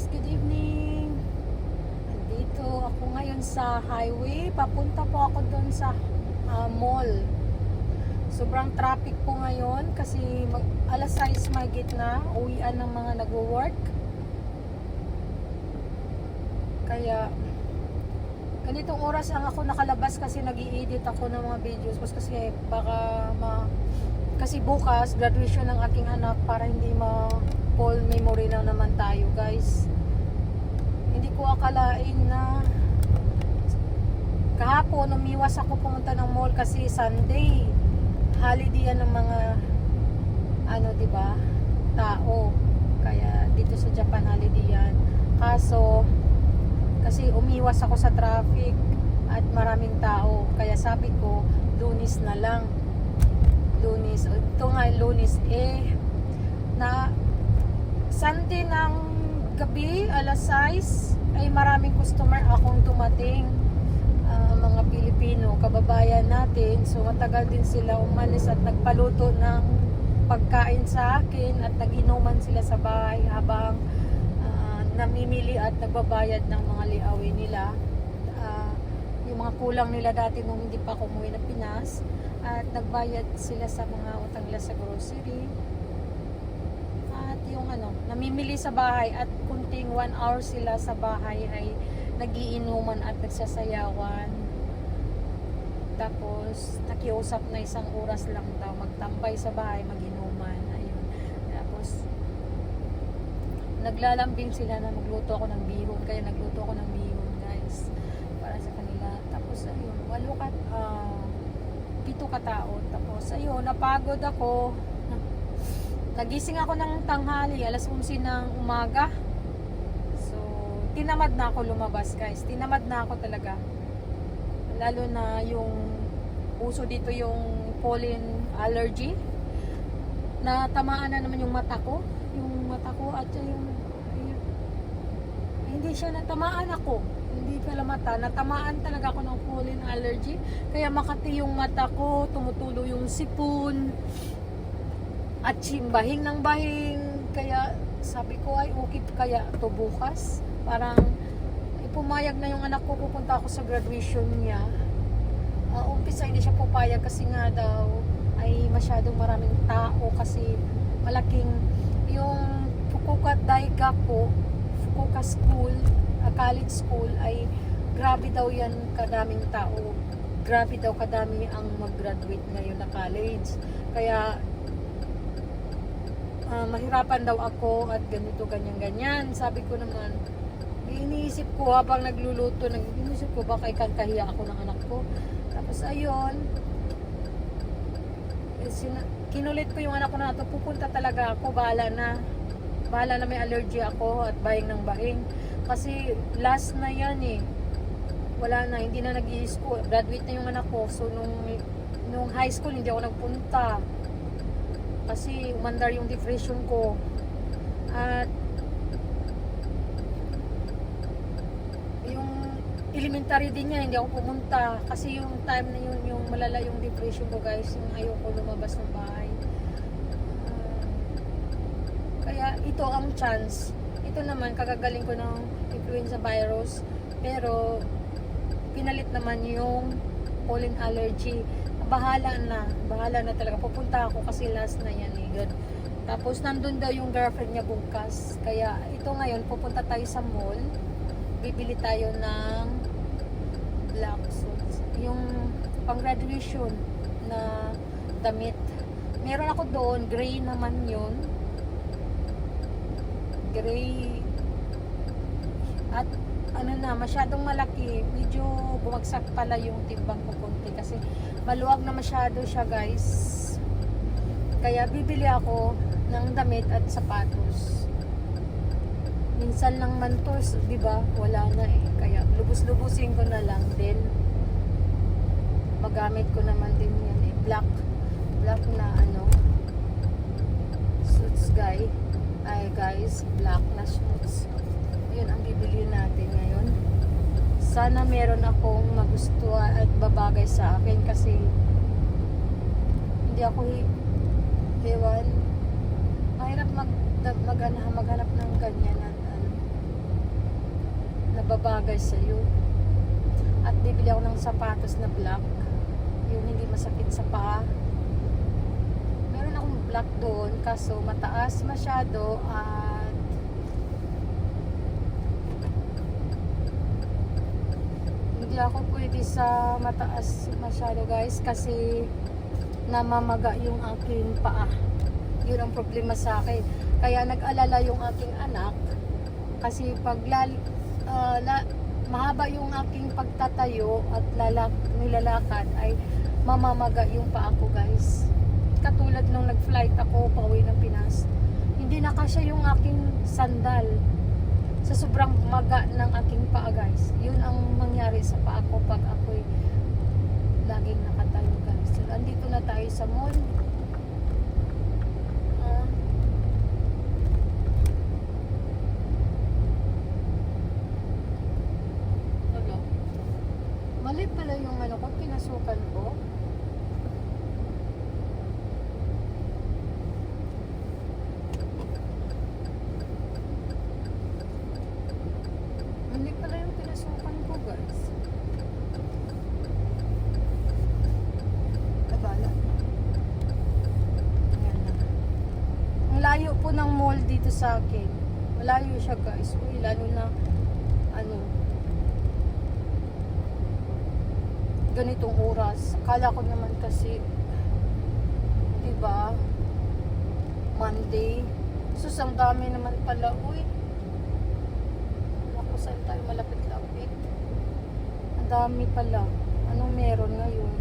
guys, good evening. Andito ako ngayon sa highway. Papunta po ako doon sa mall. Sobrang traffic po ngayon kasi alas 6 mahigit na. Uwian ng mga nagwo-work. Kaya ganitong oras lang ako nakalabas kasi nag-i-edit ako ng mga videos. Kasi kasi bukas graduation ng aking anak para hindi full memory na naman tayo, guys. Hindi ko akalain na kahapon umiwas ako pumunta ng mall kasi Sunday holiday yan ng mga di ba, tao. Kaya dito sa Japan holiday yan. Kaso kasi umiwas ako sa traffic at maraming tao. Kaya sabi ko, Lunes na lang. Lunes. Ito nga, Lunes na Sunday ng gabi, alas 6 ay maraming customer akong dumating. Mga Pilipino, kababayan natin. So matagal din sila umalis at nagpaluto ng pagkain sa akin at nag-inuman sila sa bahay habang namimili at nagbabayad ng mga liawin nila. Yung mga kulang nila dati nung hindi pa ako umuwi na Pinas, at nagbayad sila sa mga utang nila sa grocery. At yung namimili sa bahay at kunting 1 hour sila sa bahay ay nagiinuman at nagsasayawan. Tapos nakiusap na 1 oras lang daw magtambay sa bahay, mag-inuman. Ayun. Tapos naglalambing sila na magluto ako ng bihon. Kaya nagluto ako ng bihon, guys, para sa kanila. Tapos ayun, 7 katao. Tapos ayun, napagod ako. Nagising ako ng tanghali, alas 11 ng umaga. So tinamad na ako lumabas, guys. Tinamad na ako talaga. Lalo na yung uso dito yung pollen allergy. Natamaan na naman yung mata ko. Yung mata ko at yung hindi siya natamaan ako. Hindi pala mata. Natamaan talaga ako ng pollen allergy. Kaya makati yung mata ko, tumutulo yung sipon. At bahing ng bahing. Kaya sabi ko ay okay kaya to bukas. Parang pumayag na yung anak ko, pupunta ako sa graduation niya. Umpisa hindi siya pupayag kasi nga daw ay masyadong maraming tao kasi malaking yung Fukuoka Daigaku, Fukuoka School, college school ay grabe daw yan kadaming tao. Grabe daw kadami ang mag-graduate ngayon na college. Kaya mahirapan daw ako at ganito, ganyan. Sabi ko naman, iniisip ko habang nagluluto, iniisip ko baka ikankahiya ako ng anak ko. Tapos ayun, kinulit ko yung anak ko na ito, pupunta talaga ako, bahala na may allergy ako at bahing ng bahing. Kasi last na yan wala na, hindi na nag-i-school, graduate na yung anak ko. So nung high school hindi ako nagpunta kasi umandar yung depression ko. At elementary din niya, hindi ako pumunta kasi yung time na yun, yung malala yung depression ko, guys, yung ayoko lumabas ng bahay. Kaya ito ang chance. Ito naman, kagagaling ko ng influenza virus, pero pinalit naman yung pollen allergy. Bahala na talaga. Pupunta ako kasi last na yan good. Tapos nandun daw yung girlfriend niya bukas. Kaya ito ngayon, pupunta tayo sa mall. Bibili tayo ng black suits. Yung pang graduation na damit. Meron ako doon, gray naman yun. Gray. At masyadong malaki. Medyo bumagsak pala yung timbang ko konti kasi maluwag na masyado siya, guys. Kaya bibili ako ng damit at sapatos. Minsan lang man to, di ba? Wala na Kaya lubos-lubusin ko na lang din. Magamit ko naman din yan Black na suits, guys. Black na suits. Yun ang bibili natin ngayon. Sana meron akong magustuhan at babagay sa akin kasi hindi ako ewan. Mahirap maghanap ng ganyan at babagay sa'yo. At bibili ako ng sapatos na black, yung hindi masakit sa paa. Meron akong black doon, kaso mataas masyado at hindi ako pwede sa mataas masyado guys, kasi namamaga yung aking paa. Yun ang problema sa akin. Kaya nag-alala yung aking anak, kasi pag mahaba yung aking pagtatayo at nilalakad ay mamamaga yung paa ko guys. Katulad nung nag-flight ako pauwi ng Pinas, hindi na kasya yung aking sandal sa sobrang maga ng aking paa guys. Yun ang mangyari sa paa ko pag ako'y laging nakatayo guys. So, andito na tayo sa mall. Mali pala yung ano ko, pinasukan ko. Mali pala yung pinasukan ko guys. Abala. Ayan na. Ang layo po ng mall dito sa akin. Malayo siya guys. Uy, lalo na ano, ganitong oras. Akala ko naman kasi, di ba, Monday. Sus, ang dami naman pala. Uy, ako saan tayo malapit-lapit? Ang dami pala. Anong meron ngayon?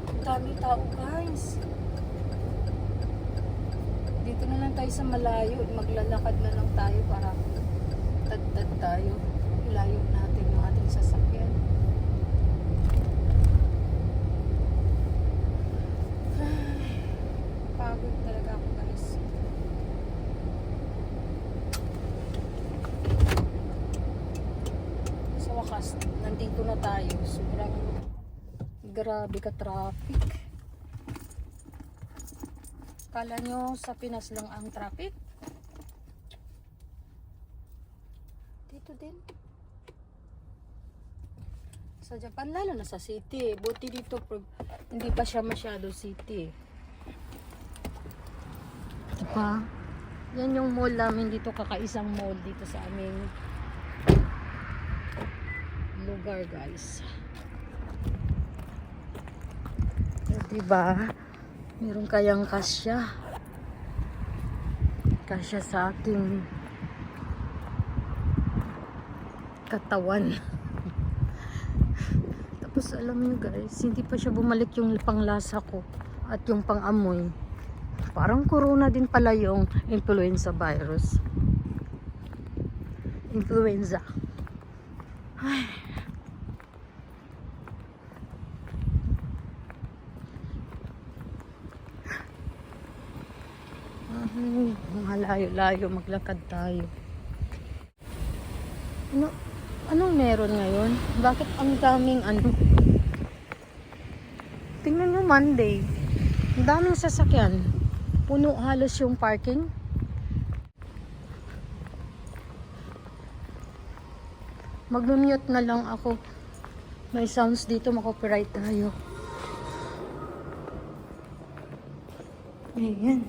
Ang dami tao guys. Dito na lang tayo sa malayo. Maglalakad na lang tayo para tad-tad tayo. Ilayo natin yung ating sasakyan. Pagod talaga ako guys. Sa wakas, nandito na tayo. Sobrang grabe ka traffic. Kala nyo sa Pinas lang ang traffic? Dito din. Sa Japan, lalo na sa city. Buti dito, hindi pa siya masyado city. Diba? Yan yung mall namin dito, kakaisang mall dito sa aming lugar guys. Diba? Meron kayang kasya sa aking katawan. Tapos alam niyo guys, hindi pa siya bumalik yung panglasa ko at yung pangamoy. Parang corona din pala yung influenza virus. Influenza. Ay. Mga layo-layo maglakad tayo. Anong meron ngayon? Bakit ang daming ano? Tingnan nyo Monday. Ang daming sasakyan. Puno halos yung parking. Mag-mute na lang ako. May sounds dito, makopyright tayo. Ayan.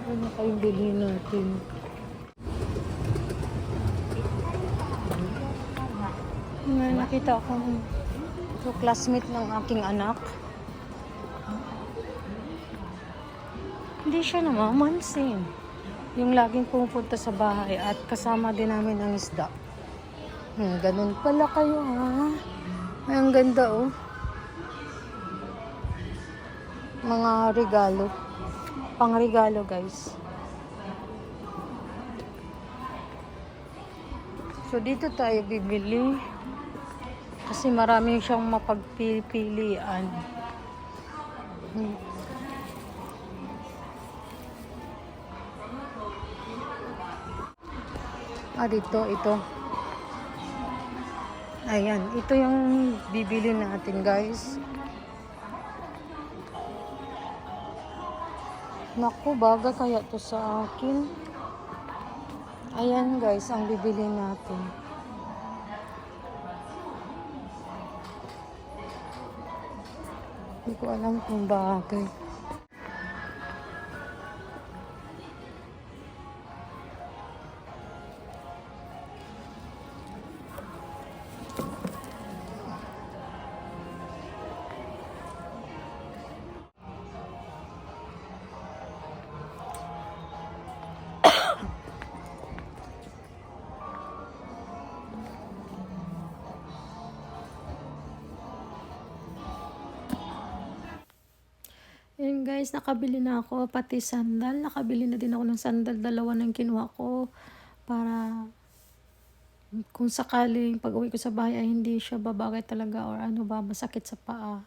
Ano kayong bilhin natin? May nakita akong classmate ng aking anak. Hindi siya namamansin. Yung laging pumupunta sa bahay at kasama din namin ang isda. Ganun pala kayo ha. Ay, ang ganda oh. Mga regalo. Pang-regalo guys. So dito tayo bibili. Kasi marami siyang mapagpipilian. Dito, ito. Ayan, ito yung bibili natin guys. Naku, baga kaya to sa akin. Ayan guys, ang bibili natin. Hindi ko alam kung bagay. Ayan guys, nakabili na ako, pati sandal. Nakabili na din ako ng sandal. 2 ng kinuha ko para kung sakaling pag uwi ko sa bahay ay hindi siya babagay talaga or ano ba, masakit sa paa.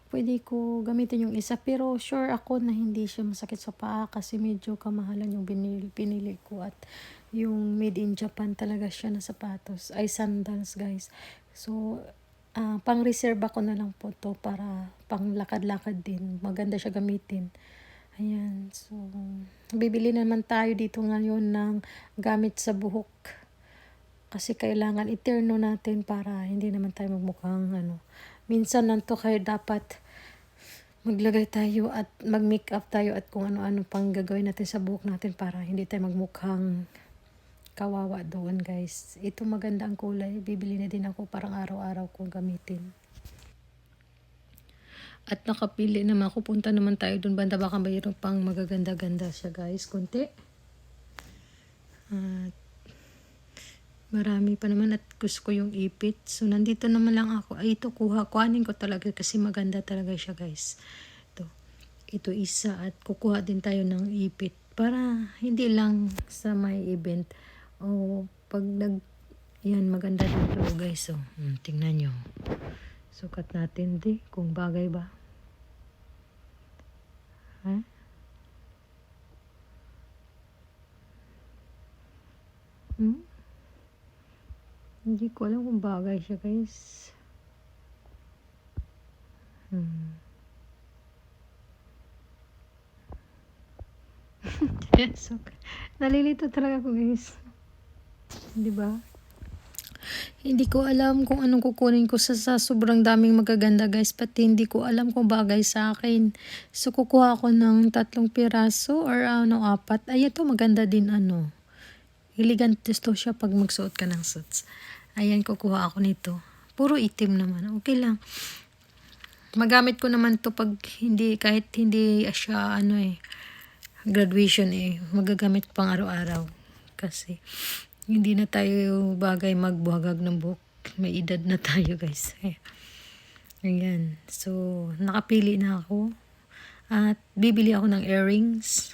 Pwede ko gamitin yung isa. Pero sure ako na hindi siya masakit sa paa kasi medyo kamahalan yung pinili ko. At yung made in Japan talaga siya na sapatos. Ay sandals guys. So, pang-reserve ako na lang po to para pang lakad-lakad din. Maganda siya gamitin. Ayan. So, bibili naman tayo dito ngayon ng gamit sa buhok. Kasi kailangan iterno natin para hindi naman tayo magmukhang ano. Minsan nanto kayo dapat maglagay tayo at mag-make up tayo at kung ano-ano pang gagawin natin sa buhok natin para hindi tayo magmukhang kawawa doon guys. Ito maganda ang kulay. Bibili na din ako parang araw-araw kong gamitin. At nakapili naman ako. Punta naman tayo doon banda. Baka mayroon pang magaganda-ganda siya guys. Kunti. At marami pa naman at gusto ko yung ipit. So nandito naman lang ako. Ay ito kuhanin ko talaga kasi maganda talaga siya guys. Ito isa at kukuha din tayo ng ipit. Para hindi lang sa may event. O pag yan maganda dito guys. So tingnan nyo. Sukat natin kung bagay ba. Ha? Hindi ko alam kung bagay siya guys. So, nalilito talaga ako guys. Diba? Hindi ko alam kung anong kukunin ko sa sobrang daming magaganda guys. Pati hindi ko alam kung bagay sa akin. So kukuha ako ng 3 piraso or 4. Ay ito maganda din ano. Elegant to siya pag magsuot ka ng suits. Ayan kukuha ako nito. Puro itim naman. Okay lang. Magamit ko naman to pag hindi kahit hindi siya graduation magagamit pang araw-araw. Kasi hindi na tayo bagay magbuhagag ng buhok. May edad na tayo guys. Ayan. So, nakapili na ako. At bibili ako ng earrings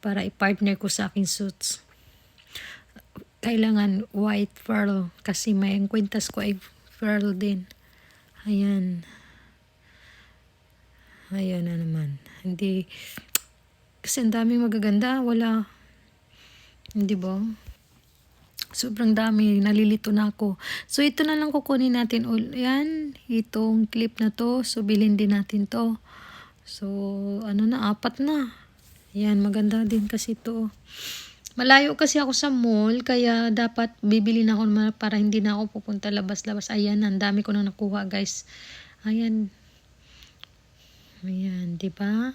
para i-partner ko sa aking suits. Kailangan white pearl kasi may ang kwintas ko ay pearl din. Ayan. Ayan na naman. Hindi, kasi ang daming magaganda. Wala. Hindi ba? Sobrang dami. Nalilito na ako. So, ito na lang kukunin natin. Yan. Itong clip na to. So, bilhin din natin to. So, 4 na. Yan. Maganda din kasi to. Malayo kasi ako sa mall. Kaya dapat bibili na ako para hindi na ako pupunta labas-labas. Ayan. Ang dami ko na nakuha guys. Ayan. Ayan. Diba?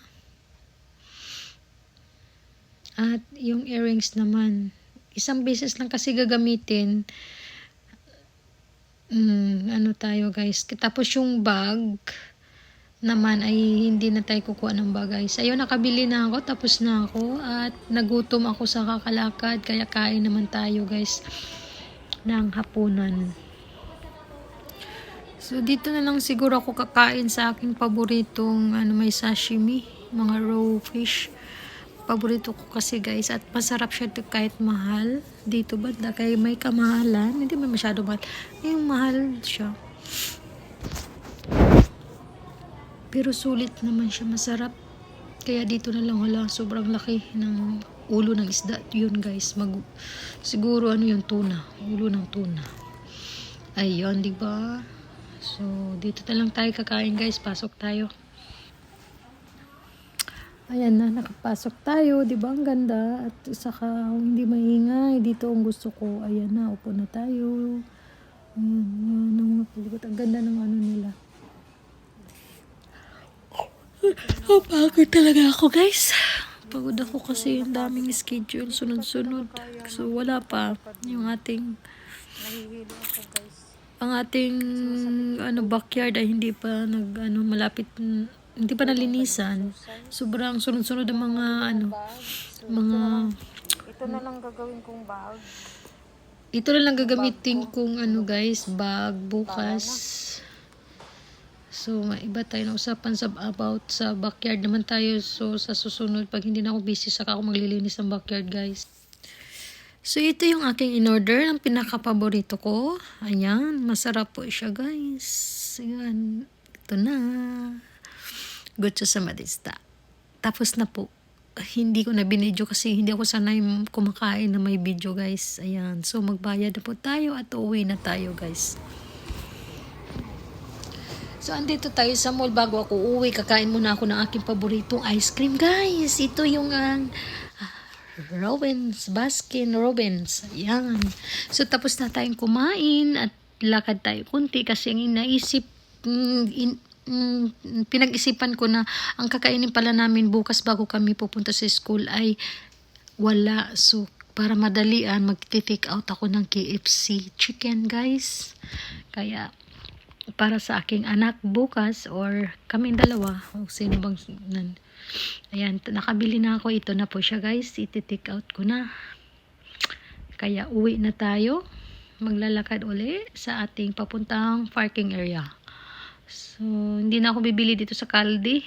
At yung earrings naman. Isang beses lang kasi gagamitin. Tayo guys. Tapos yung bag naman ay hindi na tayo kukuha ng bag guys. Ayun, nakabili na ako. Tapos na ako. At nagutom ako sa kakalakad. Kaya kain naman tayo guys ng hapunan. So dito na lang siguro ako kakain sa aking paboritong may sashimi. Mga raw fish. Paborito ko kasi guys at masarap siya kahit mahal dito ba kaya may kamahalan hindi man masyado mahal yung mahal siya pero sulit naman siya masarap kaya dito na lang sobrang laki ng ulo ng isda yun guys siguro yung tuna ulo ng tuna ayun diba so dito na lang tayo kakain guys pasok tayo. Ayan na, nakapasok tayo. Di ba? Ang ganda. At saka hindi maingay. Dito ang gusto ko. Ayan na, upo na tayo. Ayan, ayan. Ang mapalikot. Ang ganda ng ano nila. Pagod talaga ako, guys. Pagod ako kasi ang daming schedule. Sunod-sunod. So, wala pa. Yung ating ang ating backyard ay hindi pa malapit, hindi pa nalinisan. Sobrang sunod-sunod ang mga mga Ito na lang gagawin kong bag. ito na lang gagamitin kong guys, bag bukas. So may iba tayo na usapan about sa backyard naman tayo. So sa susunod, pag hindi na ako busy, saka ako maglilinis ng backyard, guys. So ito yung aking in-order, ang pinaka-paborito ko. Ayan, masarap po siya, guys. Ayan, ito na. Gocho sa madista. Tapos na po. Hindi ko na binidyo kasi hindi ako sanay kumakain na may video, guys. Ayan, so magbayad na po tayo at uuwi na tayo, guys. So andito tayo sa mall. Bago ako uuwi, kakain muna ako ng aking paboritong ice cream, guys. Ito yung Robbins, Baskin Robbins. Ayan. So, tapos na tayong kumain at lakad tayo kunti kasi ang inaisip, pinag-isipan ko na ang kakainin pala namin bukas bago kami pupunta sa school ay wala. So, para madalian, mag-take out ako ng KFC chicken, guys. Kaya, para sa aking anak bukas or kaming dalawa, o sino bang ayan, nakabili na ako. Ito na po siya, guys. Iti-take out ko na. Kaya uwi na tayo. Maglalakad uli sa ating papuntang parking area. So, hindi na ako bibili dito sa Caldi.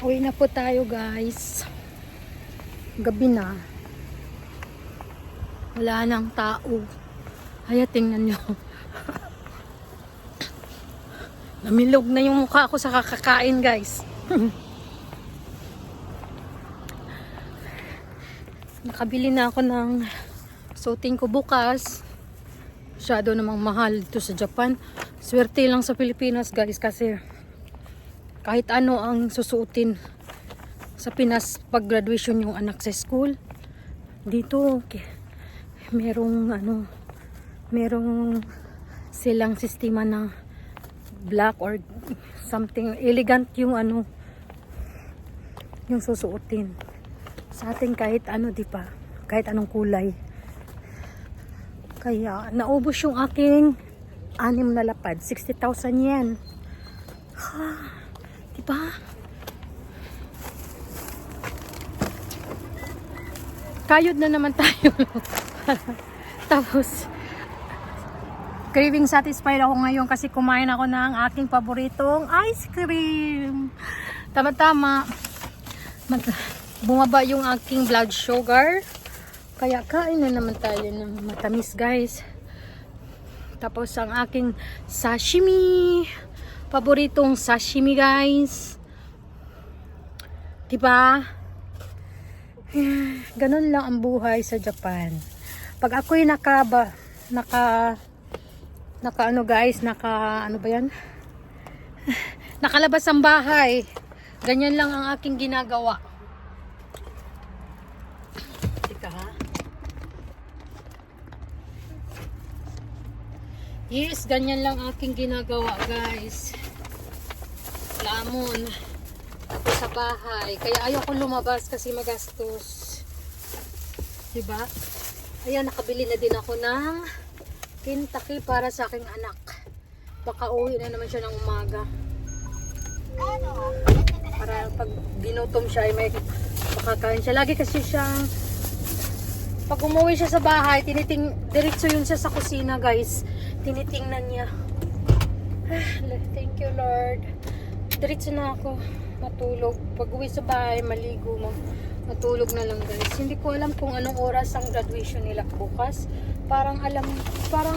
Uwi na po tayo, guys. Gabi na. Wala nang tao. Kaya tingnan nyo. Namilog na yung mukha ko sa kakakain, guys. Nakabili na ako ng suotin ko bukas. Masyado namang mahal dito sa Japan. Swerte lang sa Pilipinas, guys, kasi kahit ano ang susuotin sa Pinas pag graduation yung anak sa school. Dito, merong silang sistema na black or something elegant yung yung susuotin. Sa atin kahit di pa, kahit anong kulay. Kaya naubos yung aking 6 na lapad, 60,000 yen. Ha, diba? Kayod na naman tayo. Tapos craving satisfied ako ngayon kasi kumain ako ng aking paboritong ice cream. Tama-tama. Bumaba yung aking blood sugar. Kaya kain na naman tayo ng matamis, guys. Tapos ang aking sashimi. Paboritong sashimi, guys. Diba? Ganun lang ang buhay sa Japan. Pag ako'y nakalabas ang bahay, ganyan lang ang aking ginagawa. Teka, ha? Yes, ganyan lang aking ginagawa, guys. Lamon ako sa bahay, kaya ayoko lumabas kasi magastos, diba? Ayan, nakabili na din ako ng Kentucky para sa aking anak. Baka uwi na naman siya ng umaga. Para pag ginutom siya ay may makakain siya. Lagi kasi siyang, pag umuwi siya sa bahay, diretso yun siya sa kusina, guys. Tinitingnan niya. Thank you, Lord. Diretso na ako matulog. Pag uwi sa bahay, maligo, matulog na lang, guys. Hindi ko alam kung anong oras ang graduation nila bukas. Parang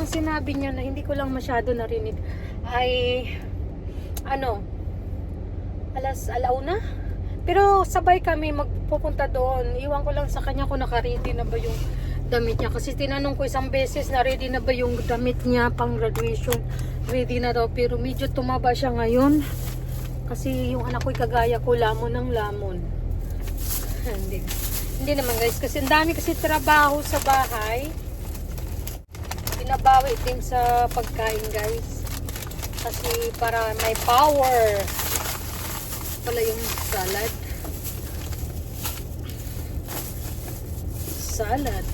sinabi niya na hindi ko lang masyado narinig. Ay, alauna? Pero sabay kami magpupunta doon. Iwan ko lang sa kanya kung naka-ready na ba yung damit niya. Kasi tinanong ko isang beses na ready na ba yung damit niya pang graduation. Ready na daw. Pero medyo tumaba siya ngayon. Kasi yung anak ko'y kagaya ko, lamon ng lamon. Hindi naman guys, kasi ang dami kasi trabaho sa bahay. Binabawi din sa pagkain guys. Kasi para may power. Pala yung salad. Salad.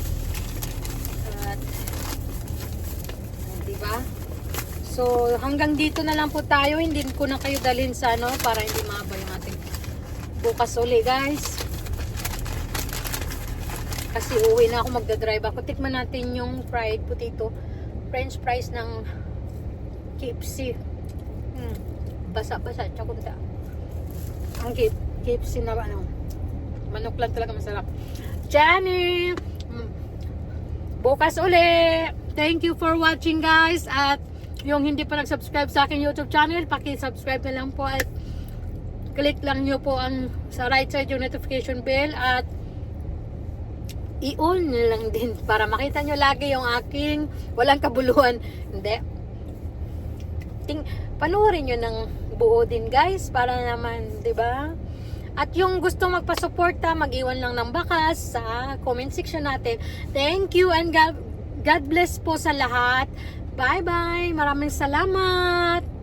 At, diba? So, hanggang dito na lang po tayo. Hindi ko na kayo dalhin sa ano, para hindi mahaba yung ating bukas uli, guys. Kasi uwi na ako, magdadrive ako. Tikman natin yung fried potato, french fries ng KFC. Basa-basa, tsakunta. Ang KFC na ano, manok lang talaga masarap. Jenny! Bukas uli! Thank you for watching guys. At yung hindi pa nag-subscribe sa aking YouTube channel, paki-subscribe na lang po at click lang nyo po ang sa right side yung notification bell at i-on lang din para makita nyo lagi yung aking walang kabuluhan. Hindi. Panoorin nyo ng buo din guys para naman, 'di ba? At yung gusto magpa-suporta, mag-iwan lang ng bakas sa comment section natin. Thank you and God bless po sa lahat. Bye-bye. Maraming salamat.